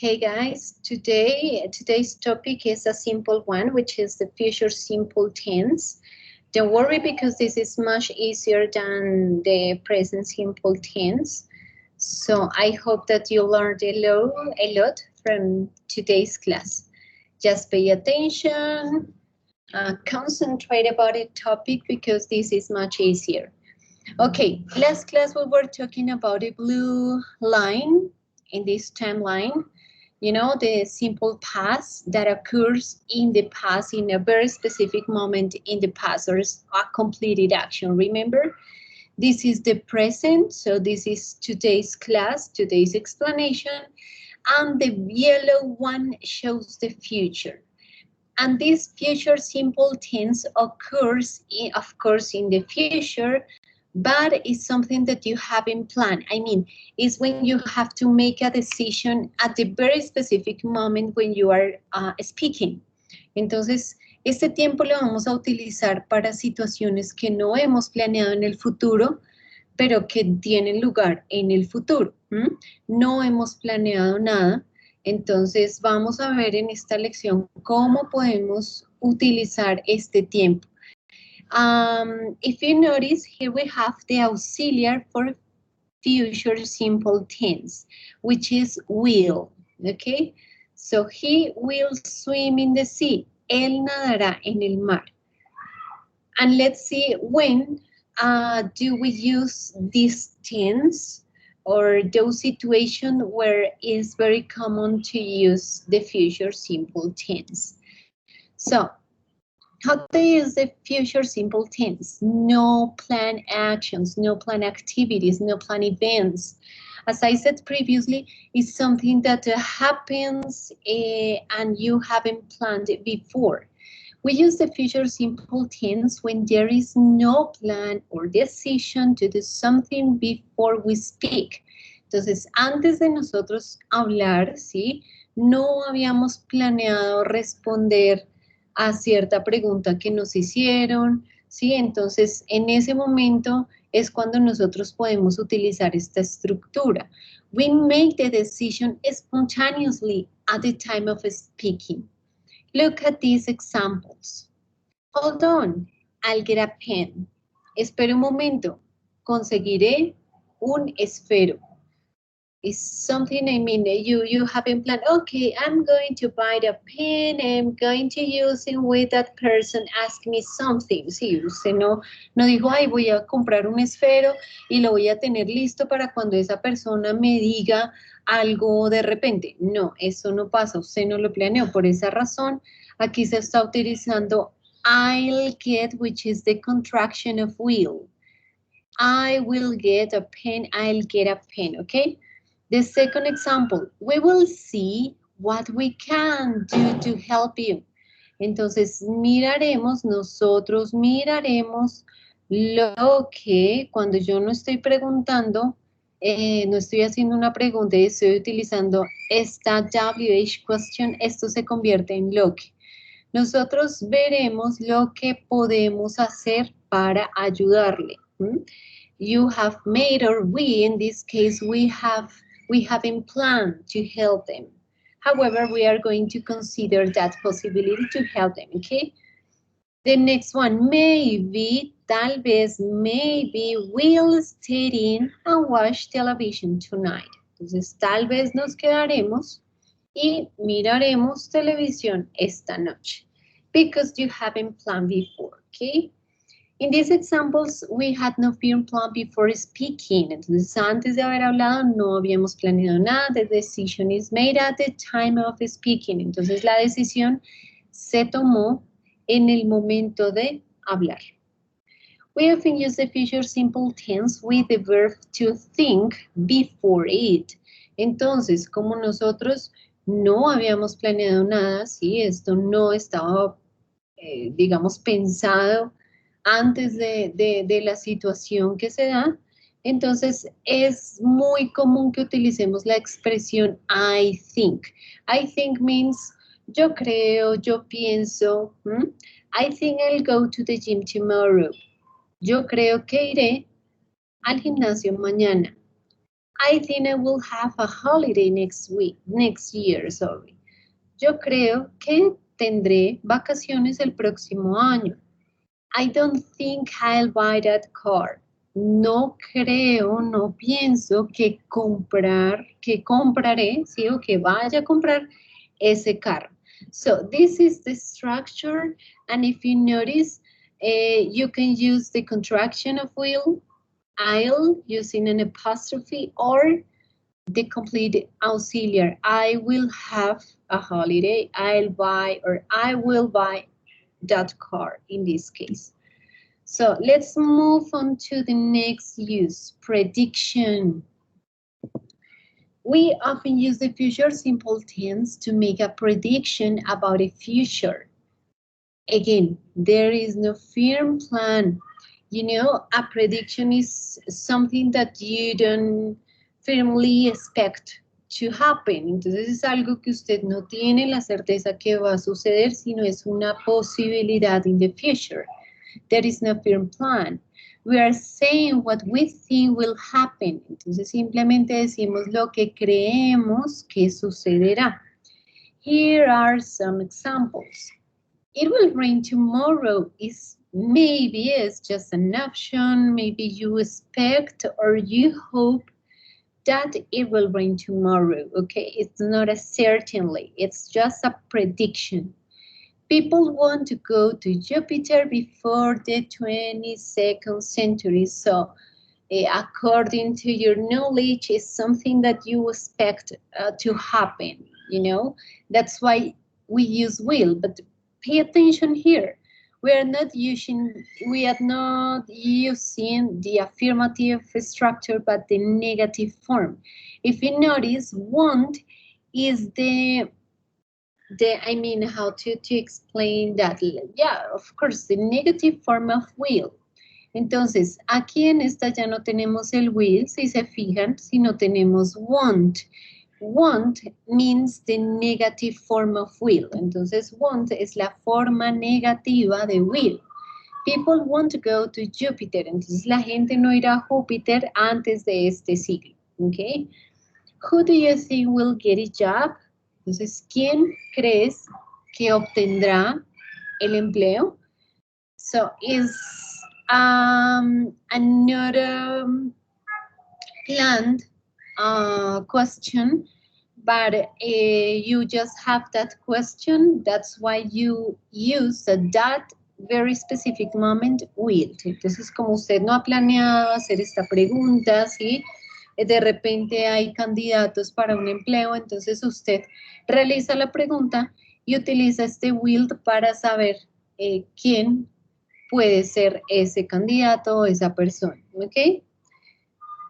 Hey guys, today's topic is a simple one, which is the future simple tense. Don't worry because this is much easier than the present simple tense. So I hope that you learned a lot from today's class. Just pay attention, concentrate about the topic because this is much easier. Okay, last class we were talking about a blue line in this timeline. You know, the simple past that occurs in the past in a very specific moment in the past or a completed action. Remember, this is the present, so this is today's class, today's explanation, and the yellow one shows the future. And this future simple tense occurs, of course, in the future, but it's something that you haven't planned. I mean, it's when you have to make a decision at the very specific moment when you are speaking. Entonces, este tiempo lo vamos a utilizar para situaciones que no hemos planeado en el futuro, pero que tienen lugar en el futuro. No hemos planeado nada. Entonces, vamos a ver en esta lección cómo podemos utilizar este tiempo. If you notice, here we have the auxiliary for future simple tense, which is will, okay? So he will swim in the sea. Él nadará en el mar. And let's see when do we use this tense or those situations where it's very common to use the future simple tense. So, how to use the future simple tense? No planned actions, no planned activities, no planned events. As I said previously, it's something that happens and you haven't planned it before. We use the future simple tense when there is no plan or decision to do something before we speak. Entonces, antes de nosotros hablar, ¿sí? No habíamos planeado responder a cierta pregunta que nos hicieron, ¿sí? Entonces, en ese momento es cuando nosotros podemos utilizar esta estructura. We make the decision spontaneously at the time of speaking. Look at these examples. Hold on, I'll get a pen. Espera un momento, conseguiré un esfero. It's something, I mean, you haven't planned, okay, I'm going to buy the pen, I'm going to use it with that person, ask me something. Sí, usted no dijo, ay, voy a comprar un esfero y lo voy a tener listo para cuando esa persona me diga algo de repente. No, eso no pasa, usted no lo planeó. Por esa razón, aquí se está utilizando I'll get, which is the contraction of will. I will get a pen, I'll get a pen, okay? The second example, we will see what we can do to help you. Entonces, nosotros miraremos lo que, cuando yo no estoy preguntando, no estoy haciendo una pregunta y estoy utilizando esta WH question, esto se convierte en lo que. Nosotros veremos lo que podemos hacer para ayudarle. You have made, or we, in this case, we haven't planned to help them. However, we are going to consider that possibility to help them, okay? The next one, maybe, tal vez, maybe, we'll stay in and watch television tonight. Entonces, tal vez nos quedaremos y miraremos televisión esta noche. Because you haven't planned before, okay? In these examples, we had no firm plan before speaking. Entonces, antes de haber hablado, no habíamos planeado nada. The decision is made at the time of speaking. Entonces, la decisión se tomó en el momento de hablar. We often use the future simple tense with the verb to think before it. Entonces, como nosotros no habíamos planeado nada, sí, esto no estaba, digamos, pensado antes de la situación que se da, entonces es muy común que utilicemos la expresión I think. I think means yo creo, yo pienso. I think I'll go to the gym tomorrow. Yo creo que iré al gimnasio mañana. I think I will have a holiday next year, sorry. Yo creo que tendré vacaciones el próximo año. I don't think I'll buy that car. No creo, no pienso que compraré, ¿sí? O que vaya a comprar ese carro. So this is the structure, and if you notice, you can use the contraction of I'll using an apostrophe, or the complete auxiliary. I will have a holiday, I'll buy, or I will buy that car in this case. So let's move on to the next use, prediction. We often use the future simple tense to make a prediction about a future. Again, there is no firm plan. You know, a prediction is something that you don't firmly expect to happen. Entonces es algo que usted no tiene la certeza que va a suceder, sino es una posibilidad in the future. There is no firm plan. We are saying what we think will happen. Entonces simplemente decimos lo que creemos que sucederá. Here are some examples. It will rain tomorrow is maybe is just an option. Maybe you expect or you hope that it will rain tomorrow. Okay, it's not a certainly. It's just a prediction. People want to go to Jupiter before the 22nd century. So according to your knowledge, is something that you expect to happen, you know? That's why we use will, but pay attention here. We are not using the affirmative structure, but the negative form. If you notice, want is I mean, how to explain that? Yeah, of course, the negative form of will. Entonces, aquí en esta ya no tenemos el will, si se fijan, sino tenemos want. Want means the negative form of will. Entonces, want es la forma negativa de will. People want to go to Jupiter. Entonces, la gente no irá a Júpiter antes de este siglo. ¿Ok? Who do you think will get a job? Entonces, ¿quién crees que obtendrá el empleo? So, is another planned question, but you just have that question. That's why you use that very specific moment will. Entonces, como usted no ha planeado hacer esta pregunta, ¿sí? De repente hay candidatos para un empleo, entonces usted realiza la pregunta y utiliza este will para saber quién puede ser ese candidato o esa persona, ¿ok?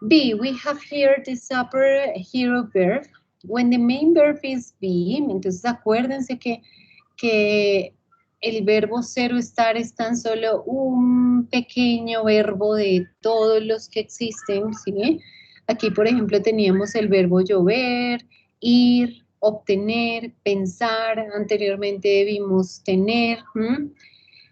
B, we have here the superhero verb. When the main verb is be, entonces acuérdense que el verbo ser o estar es tan solo un pequeño verbo de todos los que existen, ¿sí? Aquí, por ejemplo, teníamos el verbo llover, ir, obtener, pensar. Anteriormente vimos tener.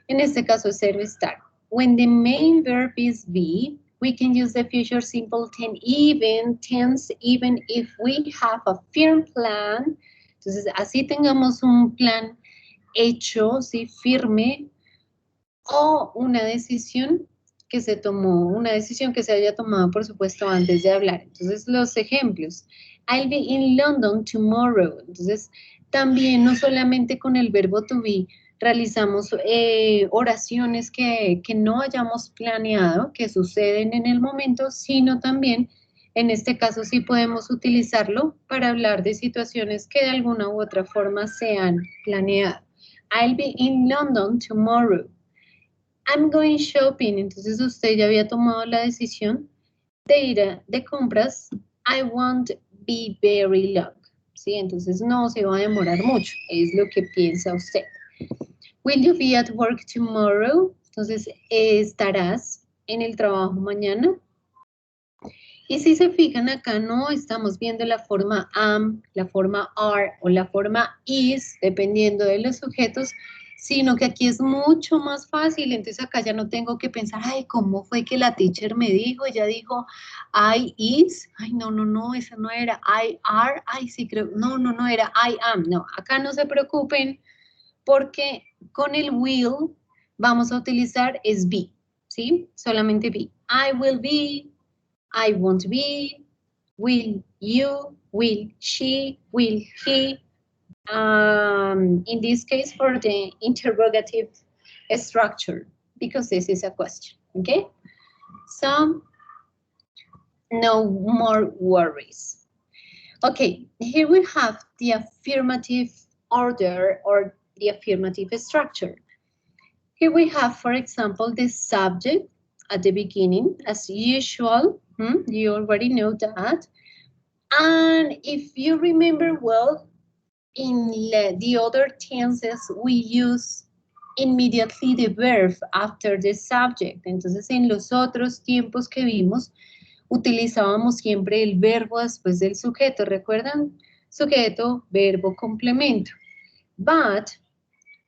En este caso es ser o estar. When the main verb is be, we can use the future simple tense even if we have a firm plan. Entonces, así tengamos un plan hecho, ¿sí? Firme, o una decisión que se tomó, una decisión que se haya tomado, por supuesto, antes de hablar. Entonces, los ejemplos. I'll be in London tomorrow. Entonces, también no solamente con el verbo to be realizamos oraciones que no hayamos planeado, que suceden en el momento, sino también, en este caso, sí podemos utilizarlo para hablar de situaciones que de alguna u otra forma se han planeado. I'll be in London tomorrow. I'm going shopping. Entonces usted ya había tomado la decisión de ir de compras. I won't be very long. ¿Sí? Entonces no se va a demorar mucho. Es lo que piensa usted. Will you be at work tomorrow? Entonces, ¿estarás en el trabajo mañana? Y si se fijan acá, no estamos viendo la forma am, la forma are o la forma is, dependiendo de los sujetos, sino que aquí es mucho más fácil, entonces acá ya no tengo que pensar, ay, ¿cómo fue que la teacher me dijo? Ella dijo, I is, ay, no, esa no era, I are, ay, sí creo, no, era I am, no, acá no se preocupen, porque con el will vamos a utilizar es be, ¿sí? Solamente be. I will be, I won't be, will you, will she, will he. In this case, for the interrogative structure, because this is a question, okay? So, no more worries. Okay, here we have the affirmative order or the affirmative structure. Here we have, for example, the subject at the beginning, as usual. You already know that. And if you remember well, in the other tenses, we use immediately the verb after the subject. Entonces, en los otros tiempos que vimos, utilizábamos siempre el verbo después del sujeto. ¿Recuerdan? Sujeto, verbo, complemento. But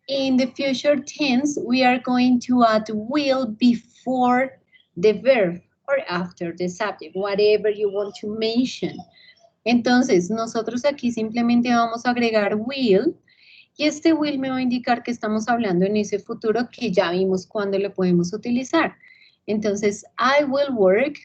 in the future tense, we are going to add will before the verb or after the subject, whatever you want to mention. Entonces, nosotros aquí simplemente vamos a agregar will y este will me va a indicar que estamos hablando en ese futuro que ya vimos cuándo lo podemos utilizar. Entonces, I will work,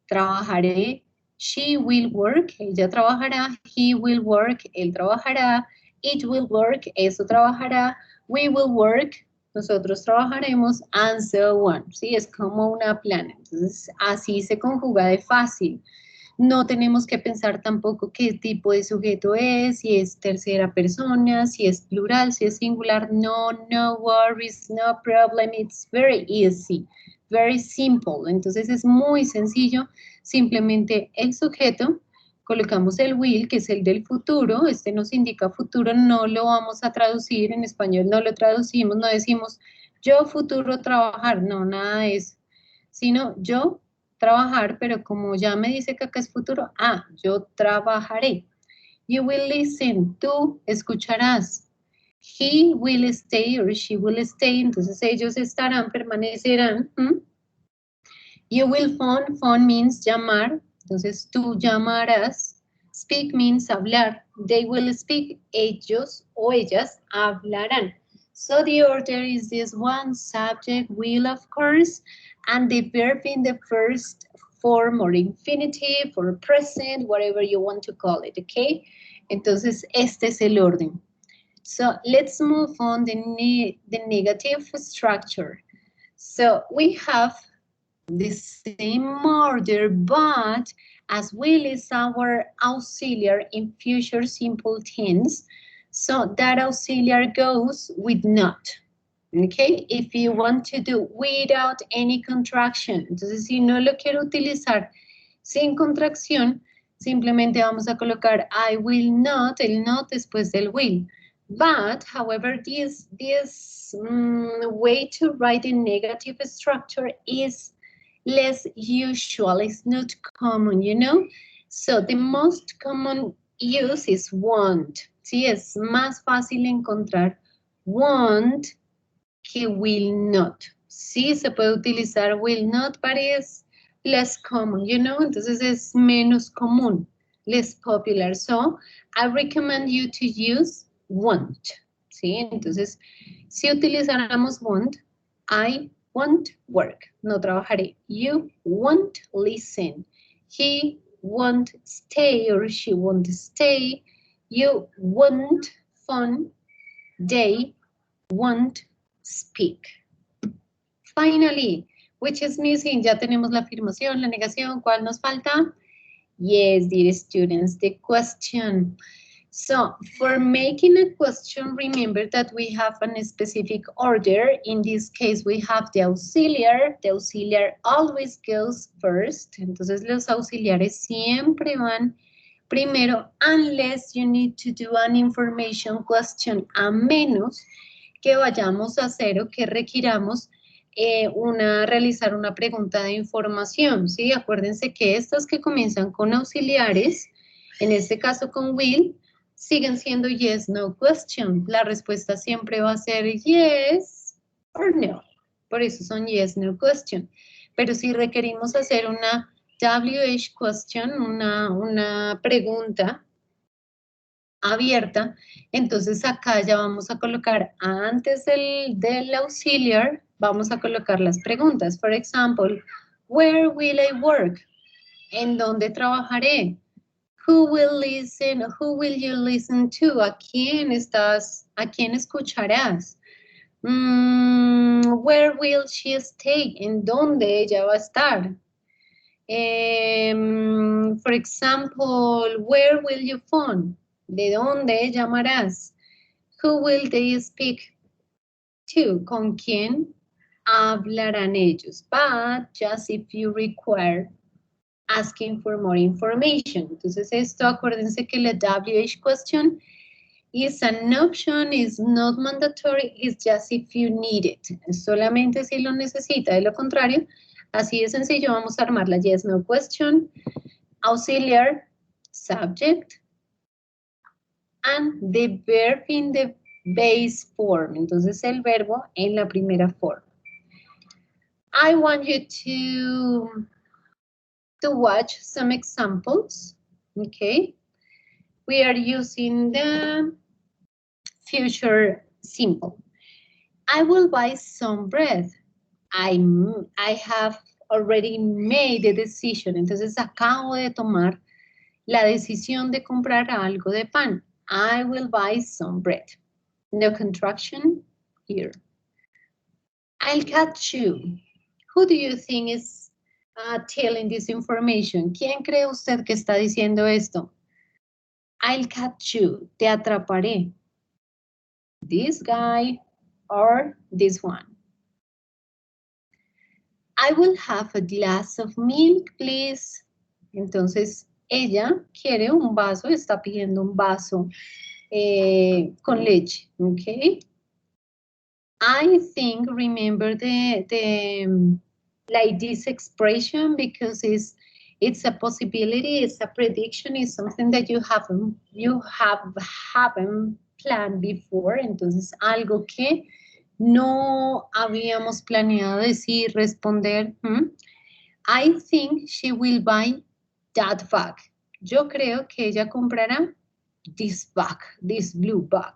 trabajaré, she will work, ella trabajará, he will work, él trabajará, it will work, eso trabajará, we will work, nosotros trabajaremos, and so on. ¿Sí? Es como una plana. Entonces, así se conjuga de fácil. No tenemos que pensar tampoco qué tipo de sujeto es, si es tercera persona, si es plural, si es singular. No worries, no problem. It's very easy, very simple. Entonces es muy sencillo. Simplemente el sujeto, colocamos el will, que es el del futuro. Este nos indica futuro, no lo vamos a traducir en español, no lo traducimos, no decimos yo futuro trabajar, no, nada de eso. Sino yo trabajar, pero como ya me dice que acá es futuro, yo trabajaré. You will listen, tú escucharás. He will stay or she will stay, entonces ellos estarán, permanecerán. You will phone means llamar, entonces tú llamarás. Speak means hablar. They will speak, ellos o ellas hablarán. So the order is this one, subject, will, of course, and the verb in the first form or infinitive or present, whatever you want to call it, okay? Entonces, este es el orden. So let's move on the negative structure. So we have the same order, but as will is our auxiliary in future simple tense, so that auxiliary goes with not. Okay, if you want to do without any contraction, entonces si no lo quiero utilizar sin contracción, simplemente vamos a colocar I will not, el not después del will. But, however, this way to write a negative structure is less usual, it's not common, you know? So the most common use is won't. Sí, es más fácil encontrar won't que will not. Sí, se puede utilizar will not, but it's less common, you know? Entonces es menos común, less popular. So I recommend you to use won't. Sí, entonces si utilizáramos won't, I won't work, no trabajaré. You won't listen. He won't stay or she won't stay. You won't phone. They won't speak. Finally, which is missing? Ya tenemos la afirmación, la negación. ¿Cuál nos falta? Yes, dear students, the question. So, for making a question, remember that we have a specific order. In this case, we have the auxiliary. The auxiliary always goes first. Entonces, los auxiliares siempre van primero, unless you need to do an information question, a menos que vayamos a hacer o que requiramos realizar una pregunta de información, ¿sí? Acuérdense que estas que comienzan con auxiliares, en este caso con will, siguen siendo yes, no question. La respuesta siempre va a ser yes or no. Por eso son yes, no question. Pero si requerimos hacer una WH question, una pregunta abierta, entonces acá ya vamos a colocar antes del auxiliar, vamos a colocar las preguntas. For example, where will I work? ¿En dónde trabajaré? Who will listen? Who will you listen to? ¿A quién escucharás? Where will she stay? ¿En dónde ella va a estar? For example, where will you phone? ¿De dónde llamarás? Who will they speak to? ¿Con quién hablarán ellos? But just if you require asking for more information. Entonces esto, acuérdense que la WH question is an option, is not mandatory, is just if you need it. Solamente si lo necesita, de lo contrario, así de sencillo, vamos a armar la yes, no question, auxiliar, subject, and the verb in the base form. Entonces el verbo en la primera forma. I want you to watch some examples, okay? We are using the future simple. I will buy some bread. I have already made the decision. Entonces acabo de tomar la decisión de comprar algo de pan. I will buy some bread. No contraction here. I'll catch you. Who do you think is telling this information? ¿Quién cree usted que está diciendo esto? I'll catch you. Te atraparé. This guy or this one. I will have a glass of milk, please. Entonces, ella quiere un vaso, está pidiendo un vaso con leche, ¿ok? I think, remember like this expression because it's a possibility, it's a prediction, it's something that you haven't planned before. Entonces, algo que no habíamos planeado decir, responder. I think she will buy that bag. Yo creo que ella comprará this bag, this blue bag.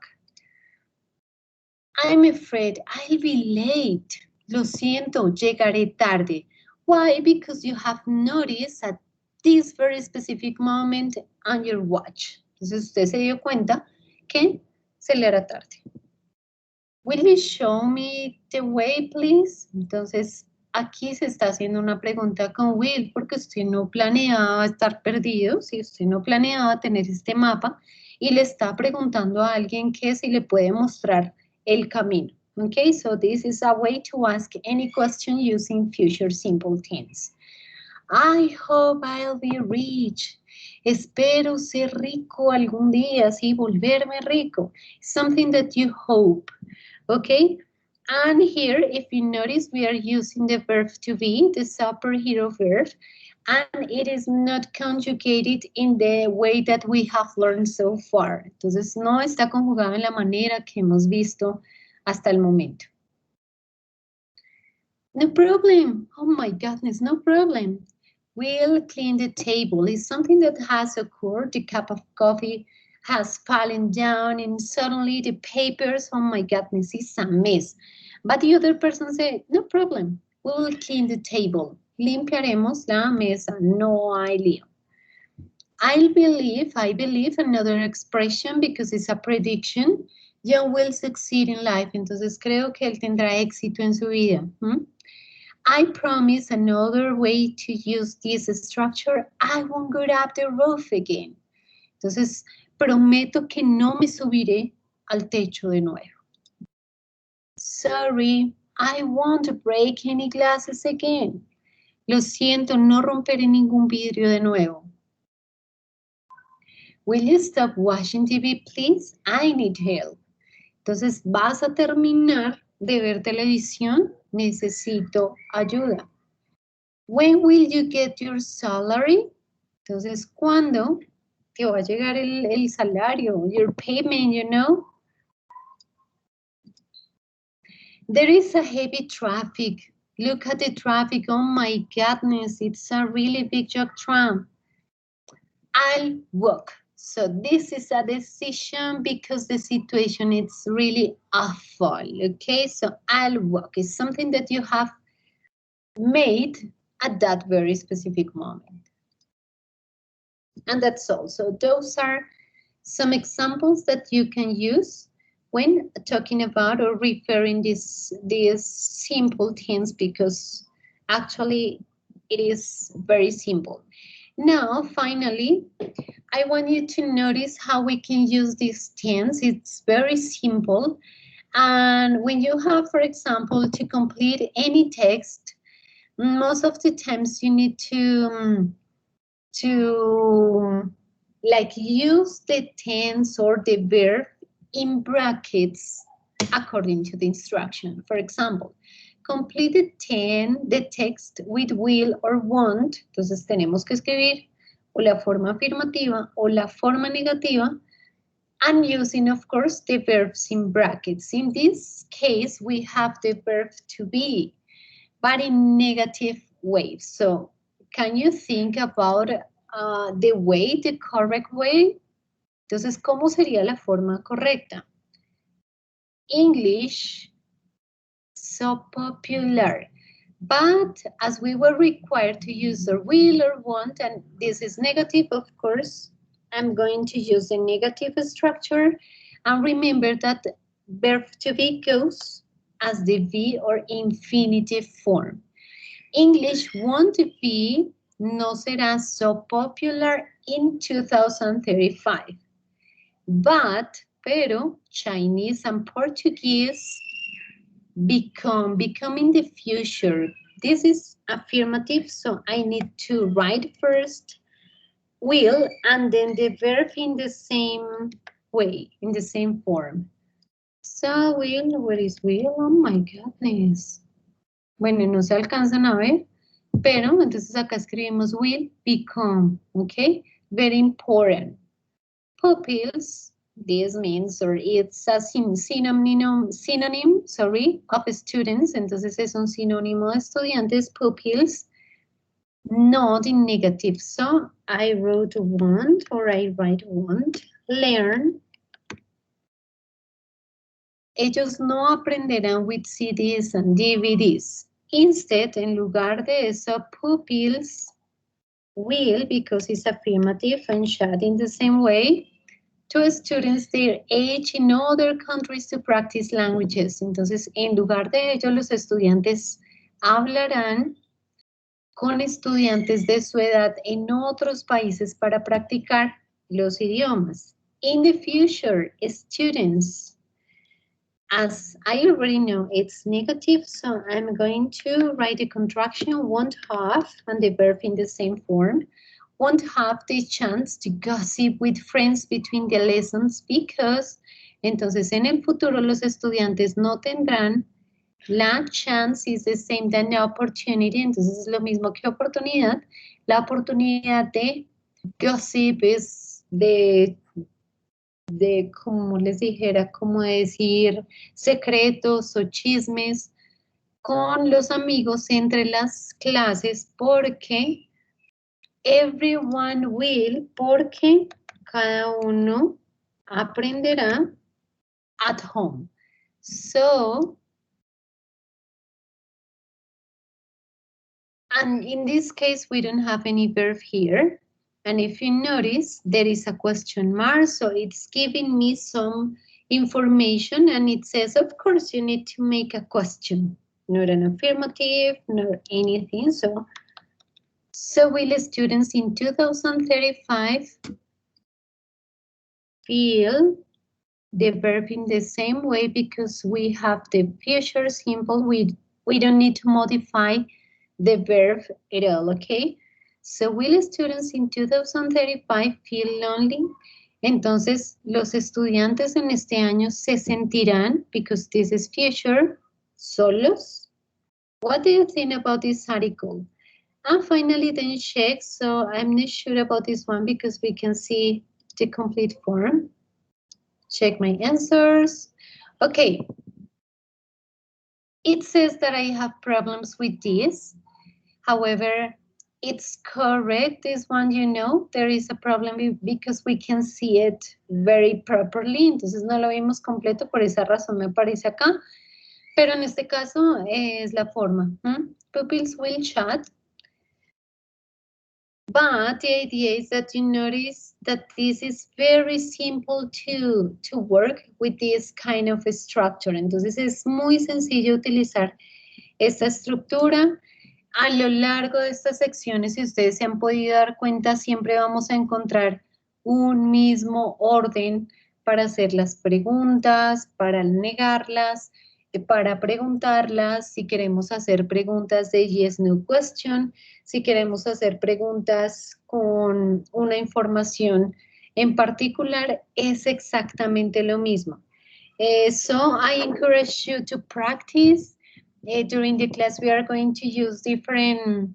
I'm afraid I'll be late. Lo siento, llegaré tarde. Why? Because you have noticed at this very specific moment on your watch. Entonces usted se dio cuenta que se le hará tarde. Will you show me the way, please? Entonces, aquí se está haciendo una pregunta con Will, porque usted no planeaba estar perdido, si usted no planeaba tener este mapa, y le está preguntando a alguien que si le puede mostrar el camino. Okay, so this is a way to ask any question using future simple tense. I hope I'll be rich. Espero ser rico algún día, sí, volverme rico. Something that you hope. Okay, and here, if you notice, we are using the verb to be, the superhero verb, and it is not conjugated in the way that we have learned so far. Entonces, no está conjugado en la manera que hemos visto hasta el momento. No problem. Oh my goodness, no problem. We'll clean the table. It's something that has occurred. The cup of coffee has fallen down and suddenly the papers, oh my goodness, it's a mess. But the other person said, no problem, we will clean the table. Limpiaremos la mesa, no hay lío. I believe another expression because it's a prediction. John will succeed in life. Entonces creo que él tendrá éxito en su vida. I promise another way to use this structure. I won't go up the roof again. Entonces, prometo que no me subiré al techo de nuevo. Sorry, I won't break any glasses again. Lo siento, no romperé ningún vidrio de nuevo. Will you stop watching TV, please? I need help. Entonces, ¿vas a terminar de ver televisión? Necesito ayuda. When will you get your salary? Entonces, ¿cuándo te va a llegar el salario, your payment, you know. There is a heavy traffic. Look at the traffic. Oh my goodness, it's a really big jog tram. I'll walk. So this is a decision because the situation is really awful. Okay, so I'll walk is something that you have made at that very specific moment. And that's all. So those are some examples that you can use when talking about or referring these simple things, because actually it is very simple. Now, finally, I want you to notice how we can use these tense. It's very simple. And when you have, for example, to complete any text, most of the times you need to like use the tense or the verb in brackets according to the instruction. For example, complete the text with will or want. Entonces tenemos que escribir o la forma afirmativa o la forma negativa, and using, of course, the verbs in brackets. In this case, we have the verb to be, but in negative ways. So can you think about the correct way? Entonces, ¿cómo sería la forma correcta? English, so popular. But as we were required to use the will or want, and this is negative, of course, I'm going to use the negative structure. And remember that verb to be goes as the be or infinitive form. English won't be, no será so popular in 2035. Pero Chinese and Portuguese become in the future. This is affirmative, so I need to write first will and then the verb in the same way, in the same form. So will, where is will? Oh my goodness. Bueno, no se alcanzan a ver, pero entonces acá escribimos will become, okay? Very important. Pupils, this means, or it's a synonym, sorry, of students, entonces es un sinónimo de estudiantes, pupils, not in negative. So I wrote want, or I write want, learn. Ellos no aprenderán with CDs and DVDs. Instead, en lugar de eso, pupils will, because it's affirmative and chat in the same way, to students their age in other countries to practice languages. Entonces, en lugar de ello, los estudiantes hablarán con estudiantes de su edad en otros países para practicar los idiomas. In the future, students, as I already know, it's negative, so I'm going to write the contraction won't have and the verb in the same form. Won't have the chance to gossip with friends between the lessons because, entonces en el futuro los estudiantes no tendrán la chance, is the same than the opportunity, entonces es lo mismo que oportunidad. La oportunidad de gossip es de como les dijera, como decir secretos o chismes con los amigos entre las clases, porque everyone will, porque cada uno aprenderá at home. So, and in this case, we don't have any verb here. And if you notice, there is a question mark, so it's giving me some information, and it says, of course, you need to make a question, not an affirmative, nor anything. So will students in 2035 feel the verb in the same way because we have the future simple. We don't need to modify the verb at all, okay? So will students in 2035 feel lonely? Entonces, los estudiantes en este año se sentirán, because this is future, solos. What do you think about this article? And finally, then check. So I'm not sure about this one because we can see the complete form. Check my answers. Okay. It says that I have problems with this. However, it's correct, this one, there is a problem because we can see it very properly. Entonces no lo vimos completo, por esa razón me aparece acá. Pero en este caso es la forma. Pupils will chat. But the idea is that you notice that this is very simple to work with this kind of structure. Entonces es muy sencillo utilizar esta estructura. A lo largo de estas secciones, si ustedes se han podido dar cuenta, siempre vamos a encontrar un mismo orden para hacer las preguntas, para negarlas, para preguntarlas, si queremos hacer preguntas de yes, no question, si queremos hacer preguntas con una información en particular, es exactamente lo mismo. So I encourage you to practice. During the class, we are going to use different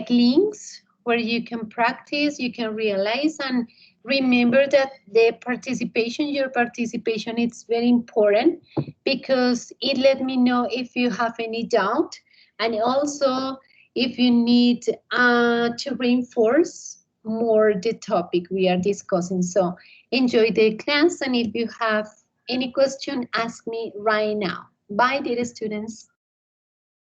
links where you can practice, you can realize, and remember that your participation is very important because it let me know if you have any doubt and also if you need to reinforce more the topic we are discussing. So enjoy the class, and if you have any question, ask me right now. Bye, dear students.